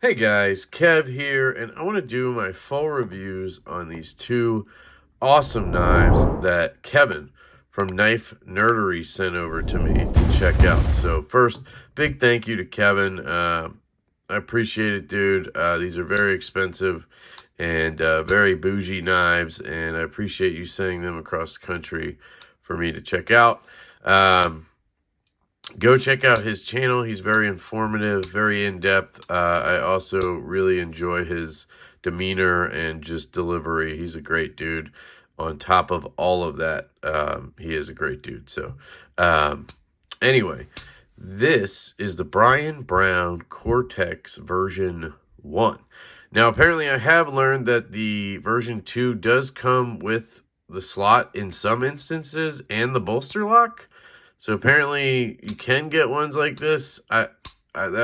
Hey guys, Kev here, and I want to do my full reviews on these two awesome knives that Kevin from Knife Nerdery sent over to me to check out. So first, big thank you to Kevin. I appreciate it, dude. These are very expensive and very bougie knives, and I appreciate you sending them across the country for me to check out. Go check out his channel. He's very informative, very in-depth. I also really enjoy his demeanor and just delivery. He's a great dude. On top of all of that, he is a great dude. So, anyway, this is the Brown Cortex version 1. Now, apparently I have learned that the version 2 does come with the slot in some instances and the bolster lock. So apparently you can get ones like this. I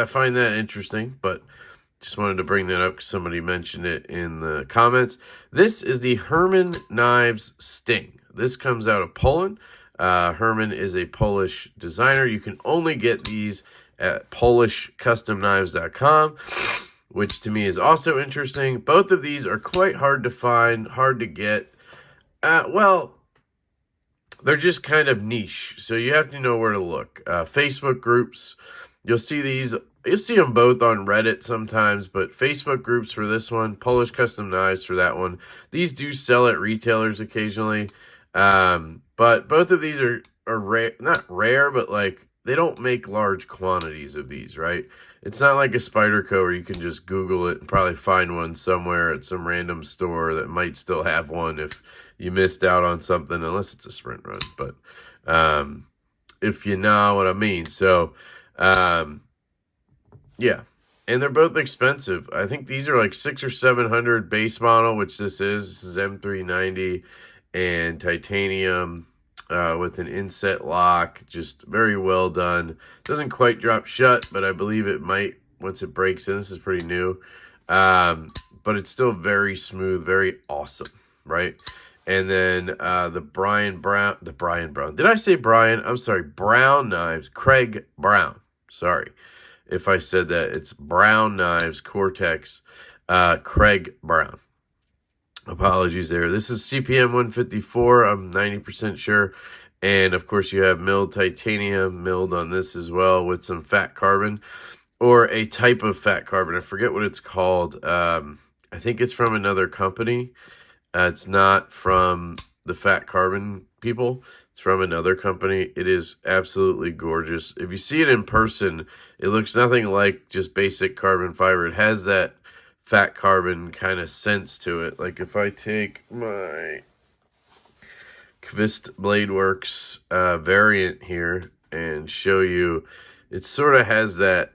find that interesting, but just wanted to bring that up because somebody mentioned it in the comments. This is the Herman Knives Sting. This comes out of Poland. Herman is a Polish designer. You can only get these at polishcustomknives.com, which to me is also interesting. Both of these are quite hard to find, hard to get. Well, they're just kind of niche, so you have to know where to look. Facebook groups, you'll see these. You'll see them both on Reddit sometimes, but Facebook groups for this one, Polish Custom Knives for that one. These do sell at retailers occasionally, but both of these are rare, not rare, but like they don't make large quantities of these, right? It's not like a Spyderco where you can just Google it and probably find one somewhere at some random store that might still have one if you missed out on something, unless it's a sprint run. But if you know what I mean. So, yeah. And they're both expensive. I think these are like $600 or $700 base model, which this is. This is M390 and titanium with an inset lock. Just very well done. Doesn't quite drop shut, but I believe it might once it breaks in. This is pretty new. But it's still very smooth, very awesome, right? And then the Brown. Did I say Brian? I'm sorry. Brown Knives. Craig Brown. Sorry if I said that. It's Brown Knives Cortex. Craig Brown. Apologies there. This is CPM 154. I'm 90% sure. And of course you have milled titanium milled on this as well with some fat carbon. Or a type of fat carbon. I forget what it's called. I think it's from another company. It's not from the Fat Carbon people. It's from another company. It is absolutely gorgeous. If you see it in person, it looks nothing like just basic carbon fiber. It has that fat carbon kind of sense to it. Like if I take my Kvist Blade Works variant here and show you, it sort of has that,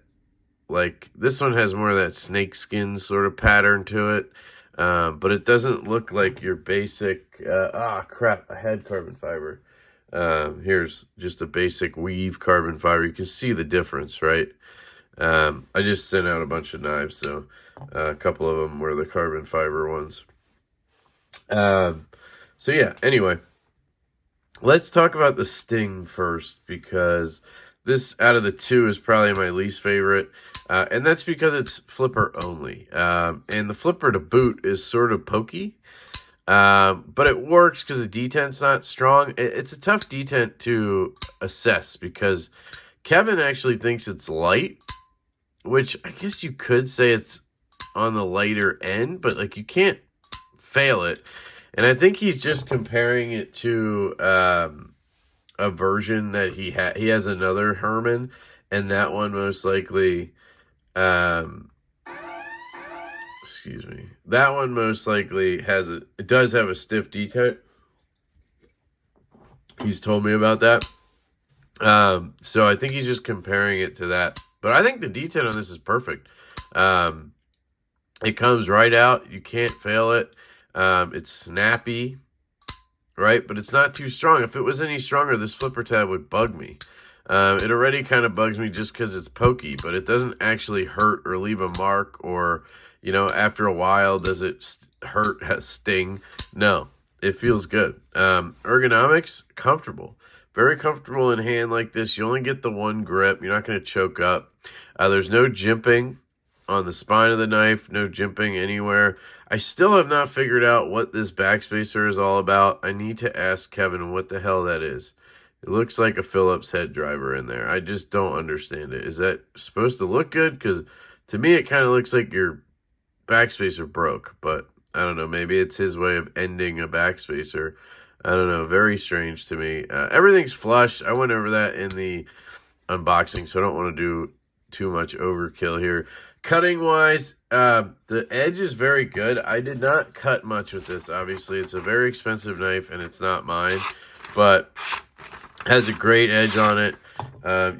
like this one has more of that snake skin sort of pattern to it. But it doesn't look like your basic, crap, I had carbon fiber. Here's just a basic weave carbon fiber. You can see the difference, right? I just sent out a bunch of knives, so a couple of them were the carbon fiber ones. So yeah, anyway, let's talk about the Sting first, because this out of the two is probably my least favorite. And that's because it's flipper only. And the flipper to boot is sort of pokey. But it works because the detent's not strong. It's a tough detent to assess because Kevin actually thinks it's light, which I guess you could say it's on the lighter end, but like you can't fail it. And I think he's just comparing it to a version that he has another Herman, and that one most likely excuse me. That one most likely it does have a stiff detent. He's told me about that. So I think he's just comparing it to that. But I think the detent on this is perfect. It comes right out. You can't fail it. It's snappy, right? But it's not too strong. If it was any stronger, this flipper tab would bug me. It already kind of bugs me just because it's pokey, but it doesn't actually hurt or leave a mark or, you know, after a while, does it hurt, sting? No, it feels good. Ergonomics, comfortable. Very comfortable in hand like this. You only get the one grip. You're not going to choke up. There's no jimping. on the spine of the knife, no jimping anywhere. I still have not figured out what this backspacer is all about. I need to ask Kevin what the hell that is. It looks like a Phillips head driver in there. I just don't understand it. Is that supposed to look good? Because to me, it kind of looks like your backspacer broke, but I don't know. Maybe it's his way of ending a backspacer. I don't know. Very strange to me. Everything's flush. I went over that in the unboxing, so I don't want to do too much overkill here. Cutting wise, the edge is very good. I did not cut much with this. Obviously, it's a very expensive knife, and it's not mine, but has a great edge on it.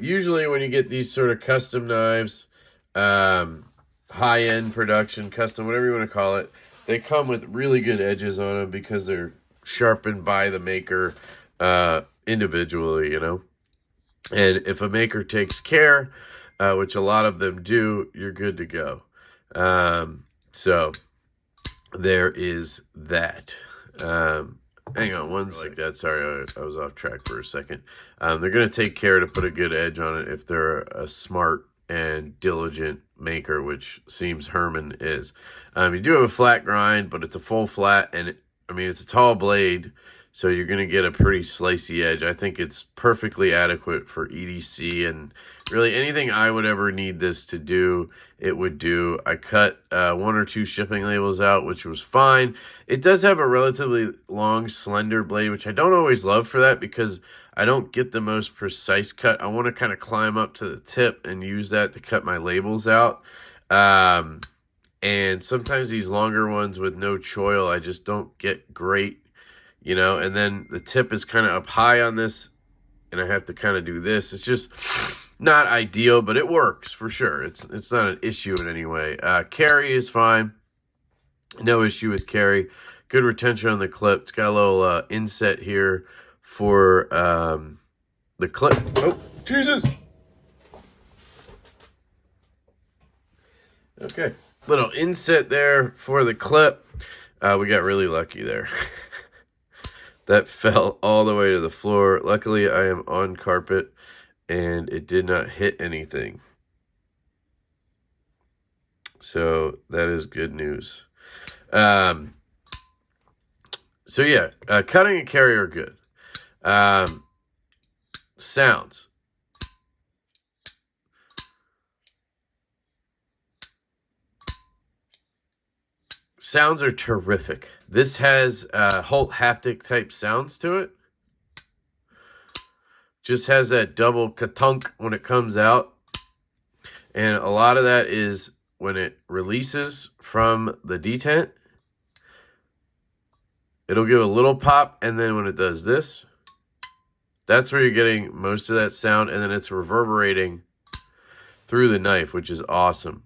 Usually, when you get these sort of custom knives, high-end production, custom, whatever you want to call it, they come with really good edges on them because they're sharpened by the maker individually, you know. And if a maker takes care, which a lot of them do, you're good to go. So there is that. Hang on one like that. Sorry, I was off track for a second. They're going to take care to put a good edge on it if they're a smart and diligent maker, which seems Herman is. You do have a flat grind, but it's a full flat, and it's a tall blade, so you're going to get a pretty slicey edge. I think it's perfectly adequate for EDC, and really anything I would ever need this to do, it would do. I cut 1 or 2 shipping labels out, which was fine. It does have a relatively long, slender blade, which I don't always love for that because I don't get the most precise cut. I want to kind of climb up to the tip and use that to cut my labels out. And sometimes these longer ones with no choil, I just don't get great, you know. And then the tip is kind of up high on this, and I have to kind of do this. It's just not ideal, but it works for sure. It's not an issue in any way. Carry is fine. No issue with carry. Good retention on the clip. It's got a little inset here for the clip. Oh, Jesus! Okay. Little inset there for the clip. We got really lucky there. That fell all the way to the floor. Luckily, I am on carpet, and it did not hit anything. So that is good news. So yeah, cutting and carry are good. Sounds. Sounds are terrific. This has Holt haptic type sounds to it. Just has that double ka-tunk when it comes out. And a lot of that is when it releases from the detent. It'll give a little pop, and then when it does this, that's where you're getting most of that sound, and then it's reverberating through the knife, which is awesome.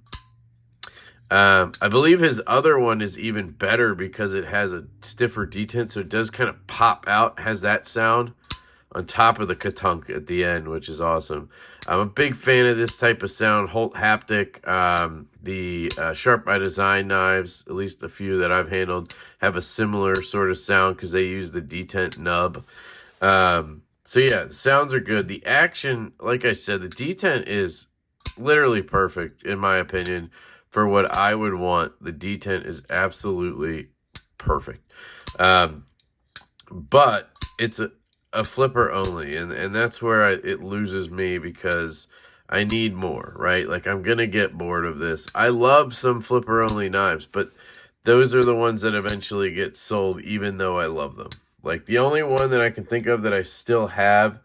I believe his other one is even better because it has a stiffer detent, so it does kind of pop out, has that sound on top of the ka-tunk at the end, which is awesome. I'm a big fan of this type of sound. Holt haptic, the Sharp by Design knives, at least a few that I've handled, have a similar sort of sound because they use the detent nub. So yeah, the sounds are good. The action, like I said, the detent is literally perfect, in my opinion, for what I would want. The detent is absolutely perfect. But it's a flipper only, and that's where it loses me because I need more, right? Like, I'm going to get bored of this. I love some flipper only knives, but those are the ones that eventually get sold even though I love them. Like, the only one that I can think of that I still have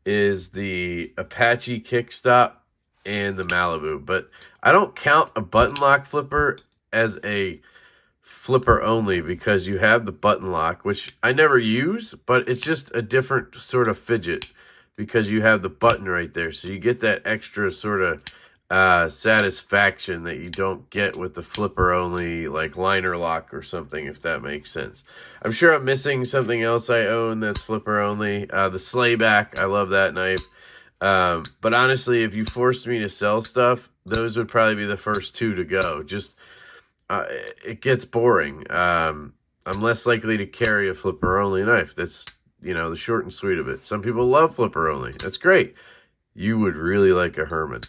is the Apache Kickstop and the Malibu, but I don't count a button lock flipper as a flipper only because you have the button lock, which I never use, but it's just a different sort of fidget because you have the button right there, so you get that extra sort of satisfaction that you don't get with the flipper only, like liner lock or something, if that makes sense. I'm sure I'm missing something else I own that's flipper only. The Slayback, I love that knife. But honestly, if you forced me to sell stuff, those would probably be the first 2 to go. Just it gets boring. I'm less likely to carry a flipper only knife. That's, you know, the short and sweet of it. Some people love flipper only. That's great. you would really like a Herman.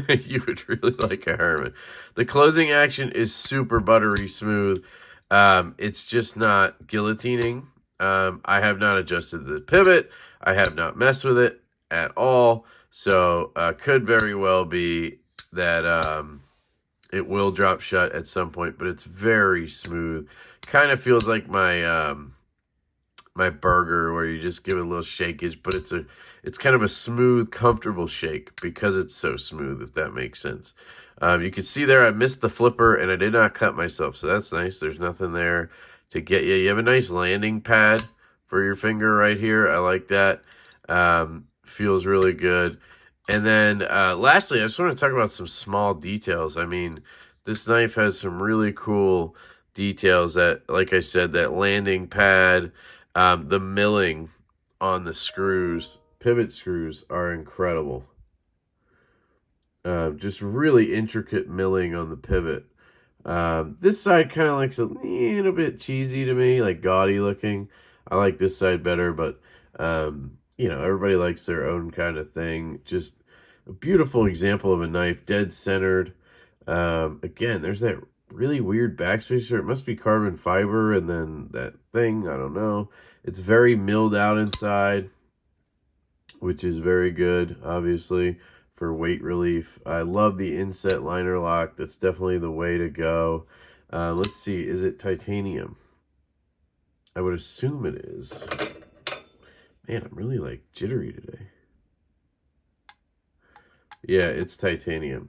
You would really like a Herman. The closing action is super buttery smooth. It's just not guillotining. I have not adjusted the pivot. I have not messed with it at all. So could very well be that it will drop shut at some point, but it's very smooth. Kind of feels like my burger where you just give it a little shakeage, but it's kind of a smooth, comfortable shake because it's so smooth, if that makes sense. You can see there I missed the flipper and I did not cut myself, so that's nice. There's nothing there to get you. You have a nice landing pad for your finger right here. I like that. Feels really good. And then lastly, I just want to talk about some small details. I mean, this knife has some really cool details that, like I said, that landing pad, the milling on the screws, pivot screws are incredible. Just really intricate milling on the pivot. This side kind of looks a little bit cheesy to me, like gaudy looking. I like this side better, but you know, everybody likes their own kind of thing. Just a beautiful example of a knife, dead centered. Again, there's that really weird backspacer. It must be carbon fiber, and then that thing, I don't know. It's very milled out inside, which is very good, obviously, for weight relief. I love the inset liner lock. That's definitely the way to go. Let's see, is it titanium? I would assume it is. Man, I'm really, like, jittery today. Yeah, it's titanium.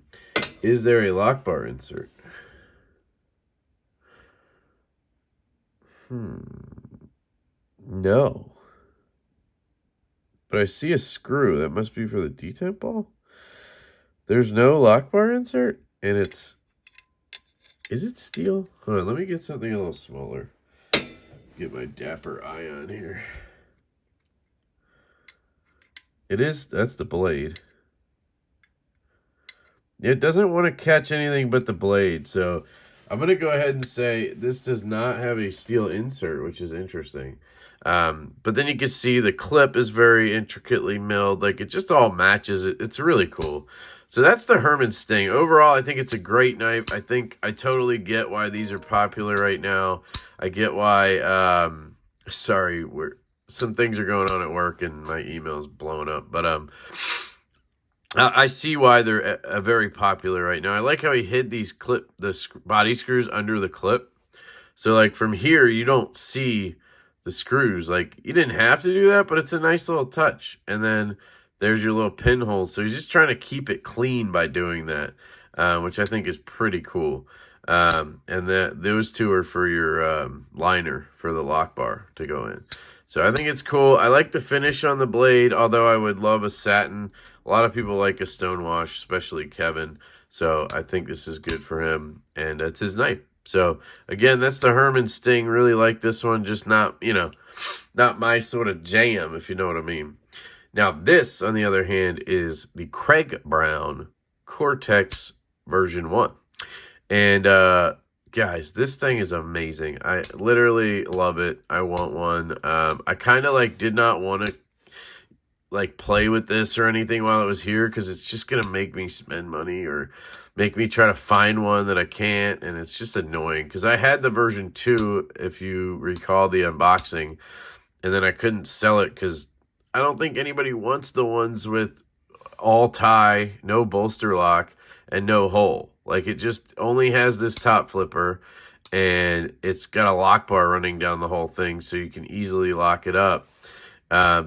Is there a lock bar insert? No. But I see a screw. That must be for the detent ball. There's no lock bar insert, and it's... Is it steel? Hold on, let me get something a little smaller. Get my dapper eye on here. It is, that's the blade. It doesn't want to catch anything but the blade, so I'm going to go ahead and say this does not have a steel insert, which is interesting. But then you can see the clip is very intricately milled. Like, it just all matches. It's really cool. So that's the Herman Sting. Overall, I think it's a great knife. I think I totally get why these are popular right now. I get why, sorry, some things are going on at work and my email's blowing up. But I see why they're very popular right now. I like how he hid these the body screws under the clip. So, like, from here, you don't see the screws. Like, you didn't have to do that, but it's a nice little touch. And then there's your little pinhole. So he's just trying to keep it clean by doing that, which I think is pretty cool. And those two are for your liner for the lock bar to go in. So I think it's cool. I like the finish on the blade, although I would love a satin. A lot of people like a stonewash, especially Kevin. So I think this is good for him, and it's his knife. So, again, that's the Herman Sting. Really like this one, just not, you know, not my sort of jam, if you know what I mean. Now, this, on the other hand, is the Craig Brown Cortex version 1. And, guys, this thing is amazing. I literally love it. I want one. I kind of, like, did not want to, like, play with this or anything while it was here because it's just going to make me spend money or make me try to find one that I can't, and it's just annoying because I had the version 2, if you recall the unboxing, and then I couldn't sell it because I don't think anybody wants the ones with all tie, no bolster lock, and no hole. Like, it just only has this top flipper, and it's got a lock bar running down the whole thing, so you can easily lock it up.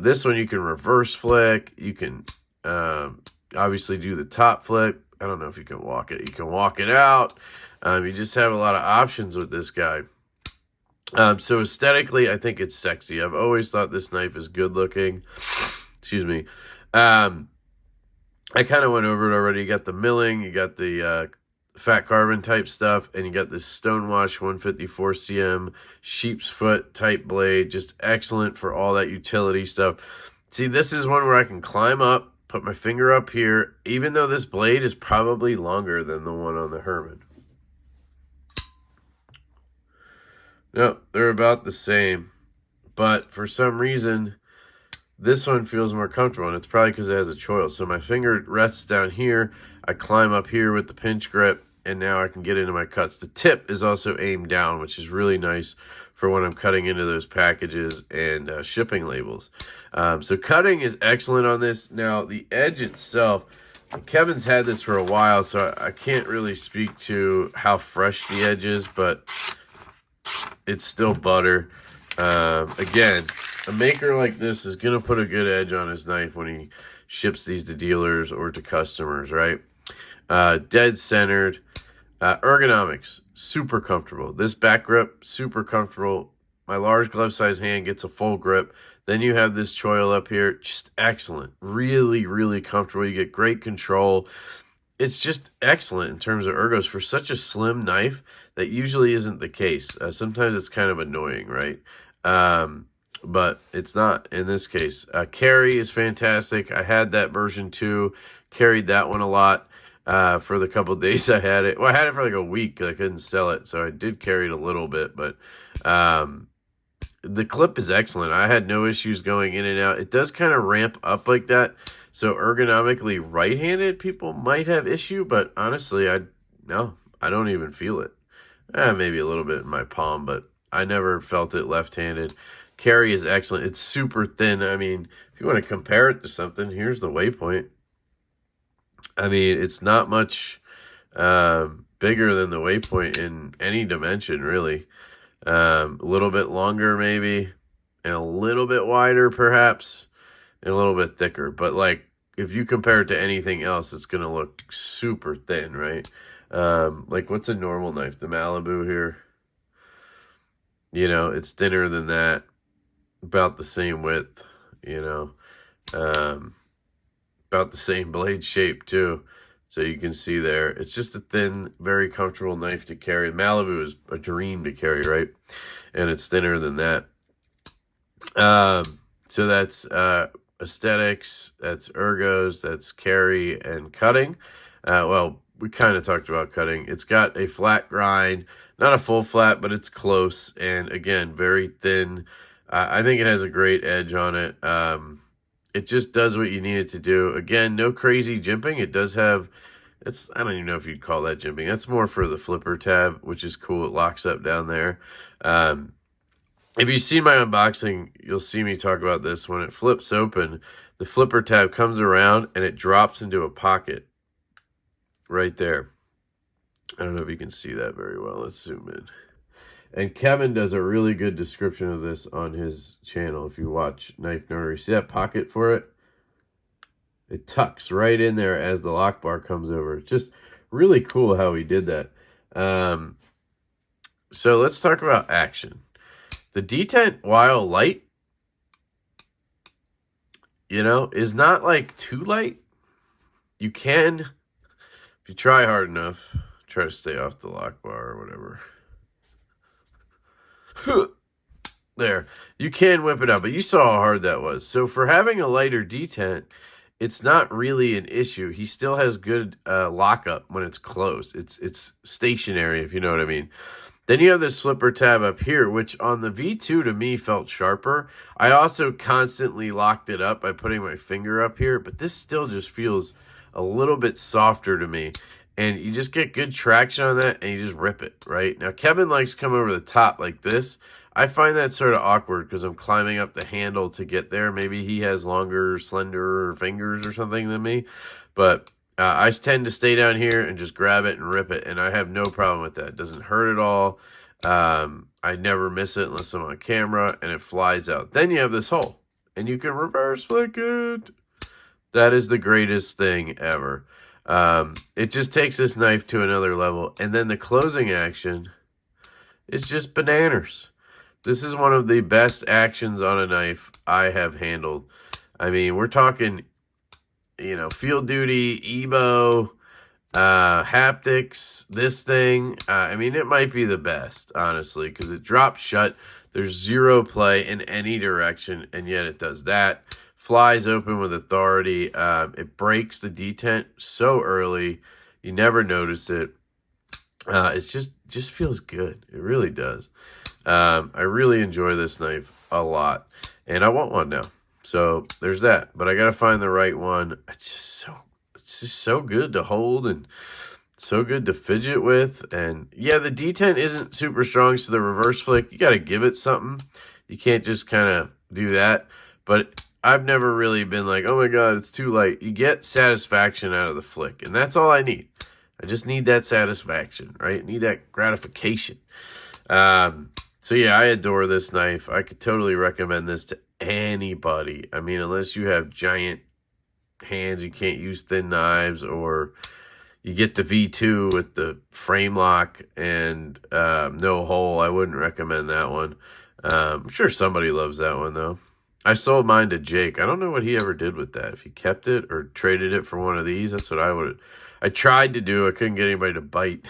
This one you can reverse flick. You can obviously do the top flip. I don't know if you can walk it. You can walk it out. You just have a lot of options with this guy. So aesthetically, I think it's sexy. I've always thought this knife is good looking. Excuse me. I kind of went over it already. You got the milling. You got the fat carbon type stuff, and you got this Stonewash 154 cm sheep's foot type blade. Just excellent for all that utility stuff. See, this is one where I can climb up, put my finger up here, even though this blade is probably longer than the one on the Herman. No, they're about the same. But for some reason, This one feels more comfortable, and it's probably because it has a choil. So my finger rests down here. I climb up here with the pinch grip, and now I can get into my cuts. The tip is also aimed down, which is really nice for when I'm cutting into those packages and shipping labels. So cutting is excellent on this. Now, the edge itself, Kevin's had this for a while, so I can't really speak to how fresh the edge is, but it's still butter. Again, a maker like this is going to put a good edge on his knife when he ships these to dealers or to customers, right? Dead centered. Ergonomics, super comfortable. This back grip, super comfortable. My large glove size hand gets a full grip. Then you have this choil up here, just excellent. Really, really comfortable. You get great control. It's just excellent in terms of ergos for such a slim knife. That usually isn't the case. Sometimes it's kind of annoying, right? But it's not in this case. Carry is fantastic. I had that version 2, carried that one a lot. For the couple of days I had it. Well, I had it for like a week. I couldn't sell it, so I did carry it a little bit. But the clip is excellent. I had no issues going in and out. It does kind of ramp up like that. So ergonomically right-handed people might have issue, but honestly, I don't even feel it. Maybe a little bit in my palm, but I never felt it left-handed. Carry is excellent. It's super thin. I mean, if you want to compare it to something, here's the Waypoint. I mean, it's not much bigger than the Waypoint in any dimension, really. A little bit longer, maybe, and a little bit wider, perhaps, and a little bit thicker. But, like, if you compare it to anything else, it's going to look super thin, right? Like, what's a normal knife? The Malibu here. You know, it's thinner than that. About the same width, you know. About the same blade shape, too. So you can see there. It's just a thin, very comfortable knife to carry. Malibu is a dream to carry, right? And it's thinner than that. So that's aesthetics, that's ergos, that's carry and cutting. Well, we kind of talked about cutting. It's got a flat grind, not a full flat, but it's close. And again, very thin. I think it has a great edge on it. It just does what you need it to do. Again, no crazy jimping. It does have, I don't even know if you'd call that jimping. That's more for the flipper tab, which is cool. It locks up down there. If you see my unboxing, you'll see me talk about this. When it flips open, the flipper tab comes around and it drops into a pocket right there. I don't know if you can see that very well. Let's zoom in. And Kevin does a really good description of this on his channel. If you watch Knife Nerdery, see that pocket for it? It tucks right in there as the lock bar comes over. It's just really cool how he did that. So let's talk about action. The detent, while light, you know, is not like too light. You can, if you try hard enough, try to stay off the lock bar or whatever. There, you can whip it out, but you saw how hard that was. So for having a lighter detent, it's not really an issue. He still has good lockup when it's closed. It's stationary, if you know what I mean. Then you have this flipper tab up here, which on the V2 to me felt sharper. I also constantly locked it up by putting my finger up here, but this still just feels a little bit softer to me. And you just get good traction on that, and you just rip it, right? Now, Kevin likes to come over the top like this. I find that sort of awkward because I'm climbing up the handle to get there. Maybe he has longer, slender fingers or something than me. But I tend to stay down here and just grab it and rip it, and I have no problem with that. It doesn't hurt at all. I never miss it unless I'm on camera, and it flies out. Then you have this hole, and you can reverse flick it. That is the greatest thing ever. It just takes this knife to another level. And then the closing action is just bananas. This is one of the best actions on a knife I have handled. I mean, we're talking, you know, field duty, EBO, haptics, this thing. I mean, it might be the best, honestly, because it drops shut. There's zero play in any direction, and yet it does that. Flies open with authority. It breaks the detent so early. You never notice it. It's just feels good. It really does. I really enjoy this knife a lot. And I want one now. So there's that. But I got to find the right one. It's just so good to hold and so good to fidget with. And yeah, the D10 isn't super strong, so the reverse flick, you got to give it something. You can't just kind of do that. But I've never really been like, oh my God, it's too light. You get satisfaction out of the flick, and that's all I need. I just need that satisfaction, right? Need that gratification. So yeah, I adore this knife. I could totally recommend this to anybody. I mean, unless you have giant hands, you can't use thin knives, or you get the V2 with the frame lock and no hole. I wouldn't recommend that one. I'm sure somebody loves that one, though. I sold mine to Jake. I don't know what he ever did with that. If he kept it or traded it for one of these, that's what I tried to do. I couldn't get anybody to bite.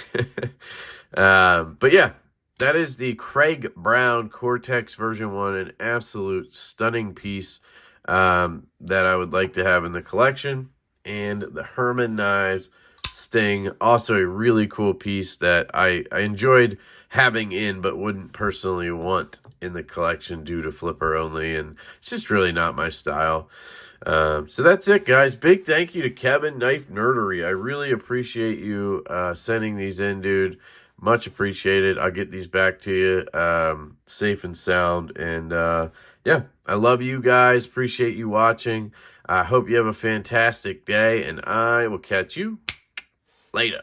But yeah, that is the Craig Brown Cortex version 1, an absolute stunning piece that I would like to have in the collection. And the Herman Knives Sting, also a really cool piece that I enjoyed having in, but wouldn't personally want in the collection due to flipper only, and it's just really not my style. So that's it, guys. Big thank you to Kevin, Knife Nerdery. I really appreciate you sending these in, dude. Much appreciated. I'll get these back to you safe and sound. And yeah, I love you guys. Appreciate you watching. I hope you have a fantastic day, and I will catch you later.